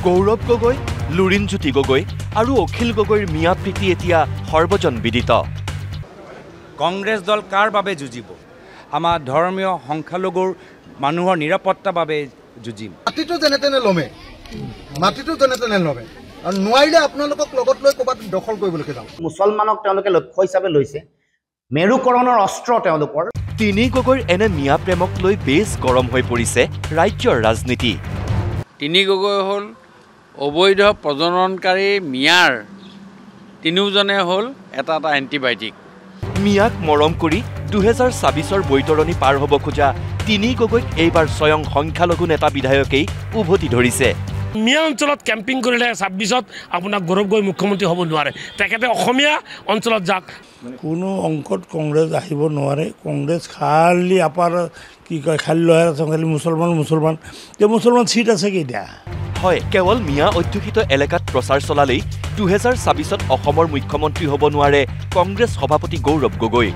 গৌৰৱ গগৈ, লুৰিণজ্যোতি গগৈ আৰু অখিল গগৈৰ মিয়া প্ৰীতি এতিয়া সৰ্বজন বিদিত। কংগ্ৰেছ দল কাৰ বাবে যুঁজিব? আমাৰ ধৰ্মীয় সংখ্যালঘুৰ মানুহৰ নিৰাপত্তাৰ বাবে যুঁজিম। মাটিটো যেনে তেনে লমে, আৰু নোৱাৰিলে আপোনালোকক লগত লৈ ক'ৰবাত দখল কৰিবলৈকে যাওঁ। মুছলমানক তেওঁলোকে লক্ষ্য হিচাপে লৈছে, মেৰুকৰণৰ অস্ত্ৰ তেওঁলোকৰ। তিনি গগৈৰ এনে মিয়া প্ৰেমক লৈ বেছ গৰম হৈ পৰিছে ৰাজ্যৰ ৰাজনীতি। তিনি গগৈ হ'ল অবৈধ প্ৰজননকাৰী মিয়াৰ তিনিওজনে হ'ল এটা এণ্টিবায়'টিক। মিয়াক মৰম কৰি 2024 বৈতৰণি পাৰ হ'ব খোজা তিনি গগৈক এইবাৰ স্বয়ং সংখ্যালঘু নেতা বিধায়কেই উভতি ধৰিছে। মিয়া অঞ্চলত কেম্পিং কৰিলে 26ত আপোনাক গৌৰৱ গগৈ মুখ্যমন্ত্ৰী হ'ব নোৱাৰে, তেখেতে অসমীয়া অঞ্চলত যাক। কোনো অংকত কংগ্ৰেছ আহিব নোৱাৰে। কংগ্ৰেছ খালি আপাৰ কি কয় খালি লয় আছে, খালি মুছলমান যে মুছলমান চিট আছে কেইটা? হয়, কেৱল মিয়া অধ্যুষিত এলেকাত প্ৰচাৰ চলালেই 2024 অসমৰ মুখ্যমন্ত্ৰী হ'ব নোৱাৰে কংগ্ৰেছ সভাপতি গৌৰৱ গগৈ।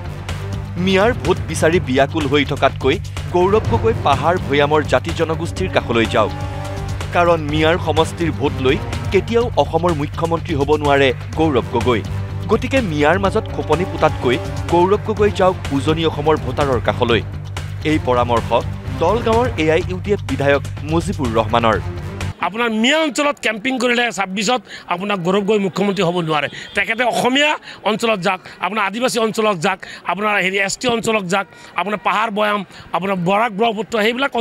মিয়াৰ ভোট বিচাৰি বিয়াকুল হৈ থকাতকৈ গৌৰৱ গগৈ পাহাৰ ভৈয়ামৰ জাতি জনগোষ্ঠীৰ কাষলৈ যাওক। কাৰণ মিয়াৰ সমষ্টিৰ ভোট লৈ কেতিয়াও অসমৰ মুখ্যমন্ত্ৰী হ'ব নোৱাৰে গৌৰৱ গগৈ। গতিকে মিয়াৰ মাজত খোপনি পোতাতকৈ গৌৰৱ গগৈ যাওক উজনি অসমৰ ভোটাৰৰ কাষলৈ। এই পৰামৰ্শ দলগাঁৱৰ AIUDF বিধায়ক মুজিবুৰ ৰহমানৰ। আপোনাৰ মিয়া অঞ্চলত কেম্পিং কৰিলে 26ত আপোনাক গৌৰৱ গগৈ মুখ্যমন্ত্ৰী হ'ব নোৱাৰে, তেখেতে অসমীয়া অঞ্চলত যাক, আপোনাৰ আদিবাসী অঞ্চলত যাক, আপোনাৰ ST অঞ্চলত যাক, আপোনাৰ পাহাৰ বয়াম, আপোনাৰ বৰাক ব্ৰহ্মপুত্ৰ সেইবিলাক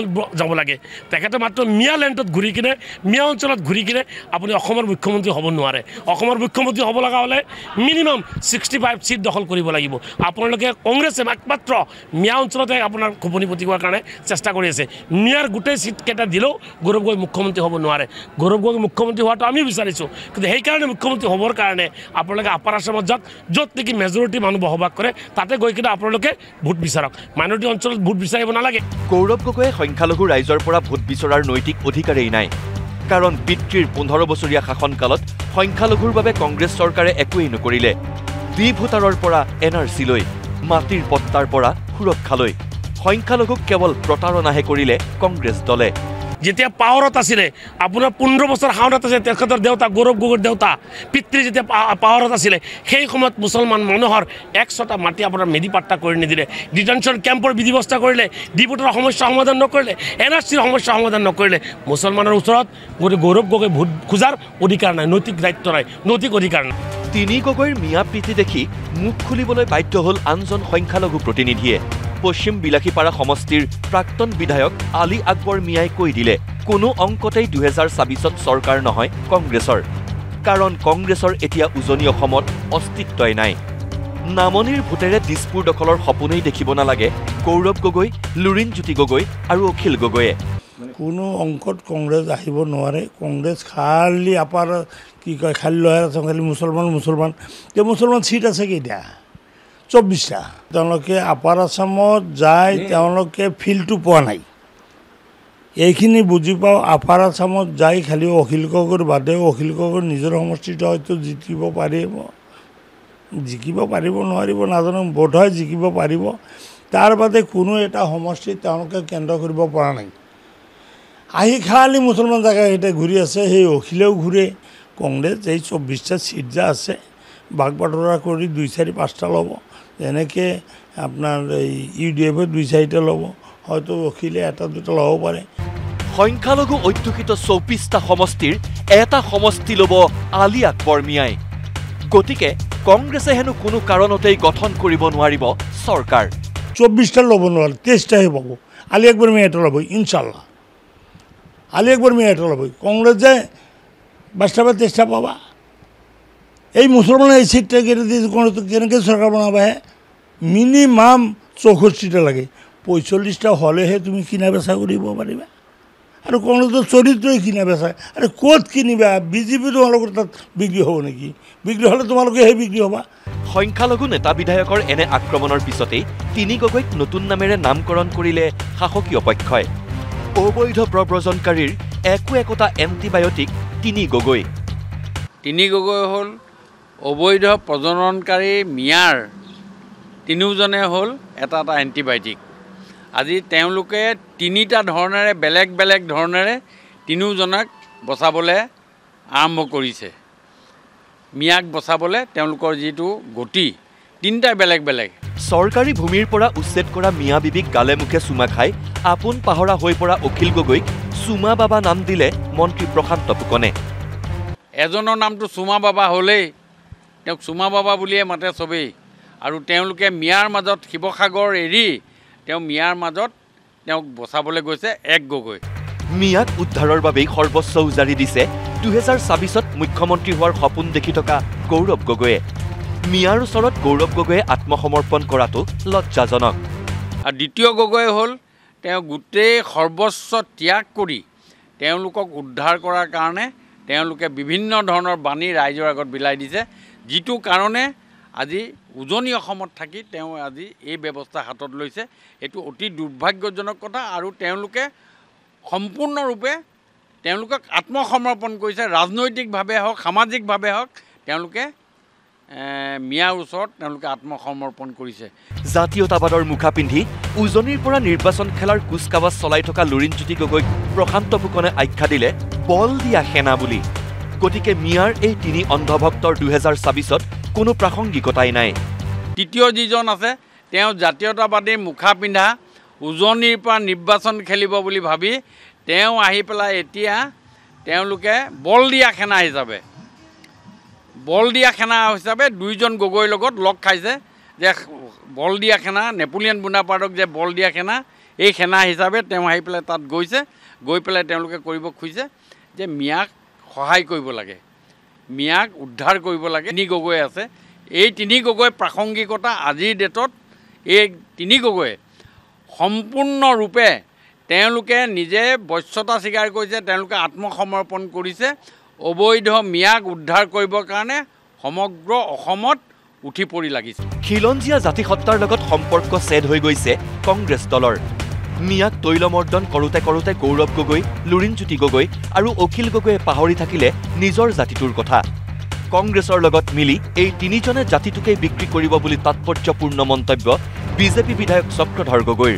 যাব লাগে। তেখেতে মাত্ৰ মিয়া লেণ্ডত ঘূৰি কিনে, মিয়া অঞ্চলত ঘূৰি কিনে আপুনি অসমৰ মুখ্যমন্ত্ৰী হ'ব নোৱাৰে। অসমৰ মুখ্যমন্ত্ৰী হ'ব লগা হ'লে মিনিমাম 65 চিট দখল কৰিব লাগিব। আপোনালোকে কংগ্ৰেছে একমাত্ৰ মিয়া অঞ্চলতে আপোনাৰ খোপনি পুতিবৰ কাৰণে চেষ্টা কৰি আছে। মিয়াৰ গোটেই চিটকেইটা দিলেও গৌৰৱ গগৈ মুখ্যমন্ত্ৰী হ'ব নোৱাৰে। গৌৰৱ গগৈ মুখ্যমন্ত্ৰী হোৱাটো আমি বিচাৰিছোঁ, কিন্তু সেইকাৰণে মুখ্যমন্ত্ৰী হ'বৰ কাৰণে আপোনালোকে আপাৰ আছামত যাওক, য'ত নেকি মেজৰিটি মানুহ বসবাস কৰে, তাতে গৈ কিনে আপোনালোকে ভোট বিচাৰক। মাইনৰিটি অঞ্চলত ভোট বিচাৰিব নালাগে। গৌৰৱ গগৈয়ে সংখ্যালঘু ৰাইজৰ পৰা ভোট বিচৰাৰ নৈতিক অধিকাৰেই নাই। কাৰণ পিতৃৰ 15 বছৰীয়া শাসনকালত সংখ্যালঘুৰ বাবে কংগ্ৰেছ চৰকাৰে একোৱেই নকৰিলে। ভোটাৰৰ পৰা NRC লৈ, মাটিৰ পট্টাৰ পৰা সুৰক্ষালৈ সংখ্যালঘুক কেৱল প্ৰতাৰণাহে কৰিলে কংগ্ৰেছ দলে। যেতিয়া পাৱাৰত আছিলে, আপোনাৰ 15 বছৰ শাসনত আছে তেখেতৰ দেউতা গৌৰৱ গগৈৰ দেউতা পিতৃ যেতিয়া পাৱাৰত আছিলে, সেই সময়ত মুছলমান মানুহৰ 100টা মাটি আপোনাৰ মেডিপাট্টা কৰি নিদিলে, ডিটেনশ্যন কেম্পৰ ব্যৱস্থা কৰিলে, ডিপুটৰ সমস্যা সমাধান নকৰিলে, NRCৰ সমস্যা সমাধান নকৰিলে। মুছলমানৰ ওচৰত গৌৰৱ গগৈ ভোট খোজাৰ অধিকাৰ নাই, নৈতিক দায়িত্ব নাই, নৈতিক অধিকাৰ নাই। তিনি গগৈৰ মিয়া প্ৰীতি দেখি মুখ খুলিবলৈ বাধ্য হ'ল আনজন সংখ্যালঘু প্ৰতিনিধিয়ে। পশ্চিম বিলাসীপাৰা সমষ্টিৰ প্ৰাক্তন বিধায়ক আলী আকবৰ মিয়াই কৈ দিলে, কোনো অংকতেই 2024 চৰকাৰ নহয় কংগ্ৰেছৰ। কাৰণ কংগ্ৰেছৰ এতিয়া উজনি অসমত অস্তিত্বই নাই। নামনিৰ ভোটেৰে দিছপুৰ দখলৰ সপোনেই দেখিব নালাগে গৌৰৱ গগৈ, লুৰিণজ্যোতি গগৈ আৰু অখিল গগৈয়ে। কোনো অংকত কংগ্ৰেছ আহিব নোৱাৰে। কংগ্ৰেছ খালি আপাৰ কি কয় খালি লয় আছে, খালি মুছলমান যে মুছলমান চিট আছে কেইটা? 24টা। তেওঁলোকে আপাৰ আছামত যায়, তেওঁলোকে ফিল্ডটো পোৱা নাই। এইখিনি বুজি পাওঁ। আপাৰ আছামত যাই খালি অখিল গগৈৰ বাদেও অখিল গগৈৰ নিজৰ সমষ্টিটো হয়তো জিকিব পাৰিব নোৱাৰিব নাজানো, বোধহয় জিকিব পাৰিব। তাৰ বাদে কোনো এটা সমষ্টিত তেওঁলোকে কেন্দ্ৰ কৰিব পৰা নাই। আহি খালি মুছলমান জেগাকেইটা ঘূৰি আছে, সেই অখিলেও ঘূৰে। কংগ্ৰেছ এই 24টা চিট যে আছে, ভাগ বাতৰা কৰি 2, 4, 5টা ল'ব। যেনেকৈ আপোনাৰ এই UDF 2, 4টা ল'ব, হয়তো অখিলে 1, 2টা ল'ব পাৰে। সংখ্যালঘু অধ্যুষিত 24টা সমষ্টিৰ এটা সমষ্টি ল'ব আলী আকবৰ মিয়াই। গতিকে কংগ্ৰেছে হেনো কোনো কাৰণতেই গঠন কৰিব নোৱাৰিব চৰকাৰ। 24টা ল'ব নোৱাৰে, 23টাহে পাব। আলী আকবৰ মিয়া এটা ল'ব ইনশাল্লাহ। আলী আকবৰ মিয়া এটা ল'ব। কংগ্ৰেছ যে 22টা বা 23টা পাবা। এই মুছলমান এই চিটটা কেনেকৈ চৰকাৰ বনাবা? মিনিমাম 64টা লাগে। 45টা হ'লেহে তুমি কিনা বেচা কৰিব পাৰিবা। আৰু কংগ্ৰেছৰ চৰিত্ৰই কিনা বেচা। আৰু ক'ত কিনিবা? BJP তোমালোকৰ তাত বিক্ৰী হ'ব নেকি? বিক্ৰী হ'লে তোমালোকেহে বিক্ৰী হ'বা। সংখ্যালঘু নেতা বিধায়কৰ এনে আক্ৰমণৰ পিছতেই তিনি গগৈক নতুন নামেৰে নামকৰণ কৰিলে শাসকীয় পক্ষই। অবৈধ প্ৰব্ৰজনকাৰীৰ একোটা এণ্টিবায়'টিক তিনি গগৈ। তিনি গগৈ হ'ল অবৈধ প্ৰজননকাৰী মিয়াৰ তিনিওজনে হ'ল এটা এণ্টিবায়'টিক। আজি তেওঁলোকে তিনিটা ধৰণেৰে বেলেগ বেলেগ ধৰণেৰে তিনিওজনক বচাবলৈ আৰম্ভ কৰিছে। মিয়াক বচাবলৈ তেওঁলোকৰ যিটো গতি তিনিটাই বেলেগ বেলেগ। চৰকাৰী ভূমিৰ পৰা উচ্ছেদ কৰা মিয়া বিবিক গালে মুখে চুমা খাই আপোন পাহৰা হৈ পৰা অখিল গগৈক চুমা বাবা নাম দিলে মন্ত্ৰী প্ৰশান্ত ফুকনে। এজনৰ নামটো চুমা বাবা হ'লেই তেওঁক চুমা বাবা বুলিয়ে মাতে চবেই, আৰু তেওঁলোকে মিয়াৰ মাজত শিৱসাগৰ এৰি তেওঁ মিয়াৰ মাজত তেওঁক বচাবলৈ গৈছে এক গগৈ। মিয়াক উদ্ধাৰৰ বাবেই সৰ্বোচ্চ উজাৰি দিছে 2024 মুখ্যমন্ত্ৰী হোৱাৰ সপোন দেখি থকা গৌৰৱ গগৈয়ে। মিয়াৰ ওচৰত গৌৰৱ গগৈয়ে আত্মসমৰ্পণ কৰাটো লজ্জাজনক। আৰু দ্বিতীয় গগৈ হ'ল তেওঁ গোটেই সৰ্বস্ব ত্যাগ কৰি তেওঁলোকক উদ্ধাৰ কৰাৰ কাৰণে তেওঁলোকে বিভিন্ন ধৰণৰ বাণী ৰাইজৰ আগত বিলাই দিছে, যিটো কাৰণে আজি উজনি অসমত থাকি তেওঁ আজি এই ব্যৱস্থা হাতত লৈছে। এইটো অতি দুৰ্ভাগ্যজনক কথা, আৰু তেওঁলোকে সম্পূৰ্ণৰূপে তেওঁলোকক আত্মসমৰ্পণ কৰিছে। ৰাজনৈতিকভাৱে হওক সামাজিকভাৱে হওক তেওঁলোকে মিয়াৰ ওচৰত তেওঁলোকে আত্মসমৰ্পণ কৰিছে। জাতীয়তাবাদৰ মুখা পিন্ধি উজনিৰ পৰা নিৰ্বাচন খেলাৰ কুচকাৱাজ চলাই থকা লুৰিণজ্যোতি গগৈক প্ৰশান্ত ফুকনে আখ্যা দিলে বল দিয়া সেনা বুলি। গতিকে মিয়াৰ এই তিনি অন্ধভক্তৰ 2024 কোনো প্ৰাসংগিকতাই নাই। তৃতীয় যিজন আছে তেওঁ জাতীয়তাবাদী মুখা পিন্ধা উজনিৰ পৰা নিৰ্বাচন খেলিব বুলি ভাবি তেওঁ আহি পেলাই এতিয়া তেওঁলোকে বল দিয়া সেনা হিচাপে দুইজন গগৈৰ লগত লগ খাইছে যে বল দিয়া সেনা, নেপোলিয়ন বোনাপাৰ্টক যে বল দিয়া সেনা, এই সেনা হিচাপে তেওঁ আহি পেলাই তাত গৈ পেলাই তেওঁলোকে কৰিব খুজিছে যে মিয়াক সহায় কৰিব লাগে, মিয়াক উদ্ধাৰ কৰিব লাগে। তিনি গগৈ আছে, এই তিনি গগৈ প্ৰাসংগিকতা আজিৰ ডেটত এই তিনি গগৈয়ে সম্পূৰ্ণৰূপে তেওঁলোকে নিজে বশ্যতা স্বীকাৰ কৰিছে, তেওঁলোকে আত্মসমৰ্পণ কৰিছে। অবৈধ মিয়াক উদ্ধাৰ কৰিবৰ কাৰণে সমগ্ৰ অসমত উঠি পৰি লাগিছে। খিলঞ্জীয়া জাতিসত্তাৰ লগত সম্পৰ্ক ছেদ হৈ গৈছে কংগ্ৰেছ দলৰ। মিয়াক তৈলমৰ্দন কৰোঁতে কৰোঁতে গৌৰৱ গগৈ, লুৰিণজ্যোতি গগৈ আৰু অখিল গগৈয়ে পাহৰি থাকিলে নিজৰ জাতিটোৰ কথা। কংগ্ৰেছৰ লগত মিলি এই তিনিজনে জাতিটোকেই বিক্ৰী কৰিব বুলি তাৎপৰ্যপূৰ্ণ মন্তব্য বিজেপি বিধায়ক চক্ৰধৰ গগৈৰ।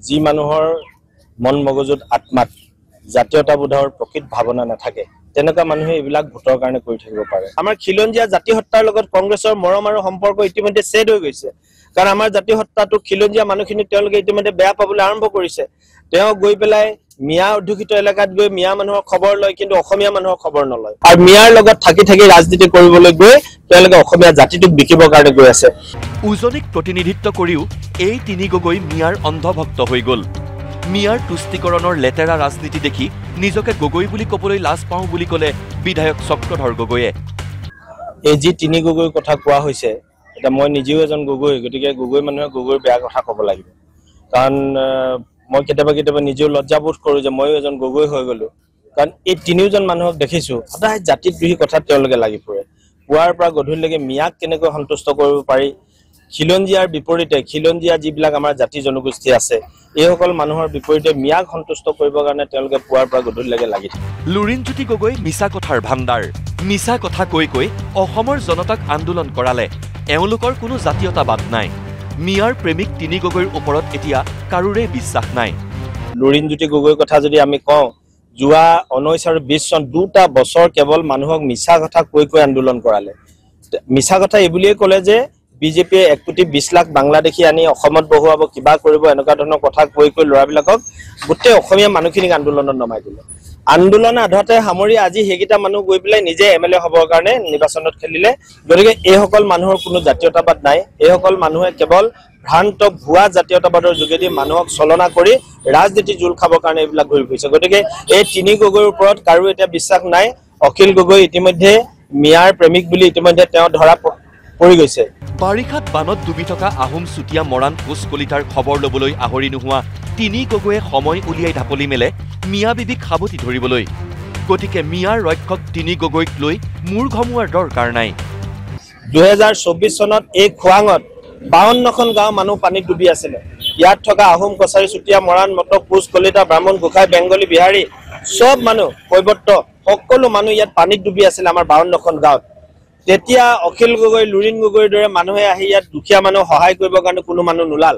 যি মানুহৰ মন মগজুত আত্মাত জাতীয়তাবোধৰ প্ৰকৃত ভাৱনা নাথাকে তেনেকুৱা মানুহে এইবিলাক ভোটৰ কাৰণে কৰি থাকিব পাৰে। আমাৰ খিলঞ্জীয়া জাতি হত্যাৰ লগত কংগ্ৰেছৰ মৰম আৰু সম্পৰ্ক ইতিমধ্যে ছেদ হৈ গৈছে, কাৰণ আমাৰ জাতি হত্যাটো খিলঞ্জীয়া মানুহখিনি তেওঁলোকে ইতিমধ্যে বেয়া পাবলৈ আৰম্ভ কৰিছে। তেওঁ গৈ পেলাই মিয়া অধ্যুষিত এলেকাত গৈ মিয়া মানুহৰ খবৰ লয়, কিন্তু অসমীয়া মানুহৰ খবৰ নলয়, আৰু মিয়াৰ লগত থাকি থাকি ৰাজনীতি কৰিবলৈ গৈ তেওঁলোকে অসমীয়া জাতিটোক বিকিবৰ কাৰণে গৈ আছে। উজনিক প্ৰতিনিধিত্ব কৰিও এই তিনি গগৈ মিয়াৰ অন্ধভক্ত হৈ গ'ল। মিয়াৰ তুষ্টিকৰণৰ লেতেৰা ৰাজনীতি দেখি নিজকে গগৈ বুলি ক'বলৈ লাজ পাওঁ বুলি ক'লে বিধায়ক চক্ৰধৰ গগৈয়ে। এই যি তিনি গগৈৰ কথা কোৱা হৈছে, এতিয়া মই নিজেও এজন গগৈ, গতিকে গগৈ মানুহে গগৈৰ বেয়া কথা ক'ব লাগিব, কাৰণ মই কেতিয়াবা নিজেও লজ্জাবোধ কৰোঁ যে ময়ো এজন গগৈ হৈ গ'লোঁ। কাৰণ এই তিনিওজন মানুহক দেখিছোঁ সদায় জাতিদ্ৰোহী কথাত তেওঁলোকে লাগি ফুৰে। পুৱাৰ পৰা গধূলিলৈকে মিয়াক কেনেকৈ সন্তুষ্ট কৰিব পাৰি, খিলঞ্জীয়াৰ বিপৰীতে খিলঞ্জীয়া যিবিলাক আমাৰ জাতি জনগোষ্ঠী আছে এইসকল মানুহৰ বিপৰীতে মিয়াক সন্তুষ্ট কৰিবৰ কাৰণে তেওঁলোকে পুৱাৰ পৰা গধূলিলৈকে লাগি থাকে। লুৰিণজ্যোতি গগৈ মিছা কথাৰ ভাণ্ডাৰ। মিছা কথা কৈ কৈ অসমৰ জনতাক আন্দোলন কৰালে। এওঁলোকৰ কোনো জাতীয়তাবাদ নাই। মিয়াৰ প্ৰেমিক তিনি গগৈৰ ওপৰত এতিয়া কাৰোৰে বিশ্বাস নাই। লুৰিণজ্যোতি গগৈৰ কথা যদি আমি কওঁ, যোৱা 19 আৰু 20 চন 2টা বছৰ কেৱল মানুহক মিছা কথা কৈ কৈ আন্দোলন কৰালে। মিছা কথা এই বুলিয়ে ক'লে যে বিজেপিয়ে 1 কোটি 20 লাখ বাংলাদেশী আনি অসমত বহুৱাব, কিবা কৰিব, এনেকুৱা ধৰণৰ কথা কৈ কৈ ল'ৰাবিলাকক গোটেই অসমীয়া মানুহখিনিক আন্দোলনত নমাই দিলে। আন্দোলন আধাতে সামৰি আজি সেইকেইটা মানুহ গৈ পেলাই নিজে MLA হ'বৰ কাৰণে নিৰ্বাচনত খেলিলে। গতিকে এইসকল মানুহৰ কোনো জাতীয়তাবাদ নাই। এইসকল মানুহে কেৱল ভ্ৰান্ত ভুৱা জাতীয়তাবাদৰ যোগেদি মানুহক চলনা কৰি ৰাজনীতি জোল খাবৰ কাৰণে এইবিলাক ঘূৰি ফুৰিছে। গতিকে এই তিনি গগৈৰ ওপৰত কাৰো এতিয়া বিশ্বাস নাই। অখিল গগৈ ইতিমধ্যে মিয়াৰ প্ৰেমিক বুলি ইতিমধ্যে তেওঁ ধৰা পৰি গৈছে। বাৰিষাত বানত ডুবি থকা আহোম চুতীয়া মৰাণ কোচ কলিতাৰ খবৰ ল'বলৈ আহৰি নোহোৱা তিনি গগৈয়ে সময় উলিয়াই ঢাপলি মেলে মিয়া বিবিক সাৱটি ধৰিবলৈ। গতিকে মিয়াৰ ৰক্ষক তিনি গগৈক লৈ মূৰ ঘমোৱাৰ দৰকাৰ নাই। 2024 চনত এই খোৱাঙত 52খন গাঁও মানুহ পানীত ডুবি আছিলে। ইয়াত থকা আহোম কছাৰী চুতীয়া মৰাণ মটক কোচ কলিতা ব্ৰাহ্মণ গোসাঁই বেংগলী বিহাৰী সব মানুহ কৈবৰ্ত সকলো মানুহ ইয়াত পানীত ডুবি আছিলে আমাৰ 52খন গাঁৱত। তেতিয়া অখিল গগৈ, লুৰিণ গগৈৰ দৰে মানুহে আহি ইয়াত দুখীয়া মানুহ সহায় কৰিবৰ কাৰণে কোনো মানুহ নোলাল।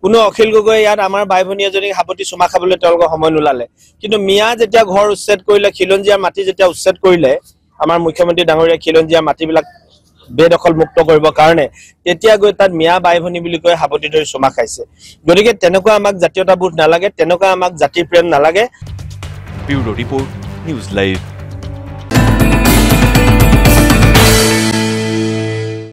কোনো অখিল গগৈ ইয়াত আমাৰ বাই ভনী এজনীক সাৱটি চুমা খাবলৈ তেওঁলোকৰ সময় নোলালে কিন্তু মিয়া যেতিয়া ঘৰ উচ্ছেদ কৰিলে খিলঞ্জীয়াৰ মাটি যেতিয়া উচ্ছেদ কৰিলে আমাৰ মুখ্যমন্ত্ৰী ডাঙৰীয়া খিলঞ্জীয়াৰ মাটিবিলাক বেদখল মুক্ত কৰিবৰ কাৰণে তেতিয়া গৈ তাত মিয়া বাই ভনী বুলি কৈ সাৱটি ধৰি চুমা খাইছে গতিকে তেনেকুৱা আমাক জাতীয়তাবোধ নালাগে তেনেকুৱা আমাক জাতিৰ প্ৰেম নালাগে ব্যুৰো ৰিপৰ্ট নিউজ লাইভ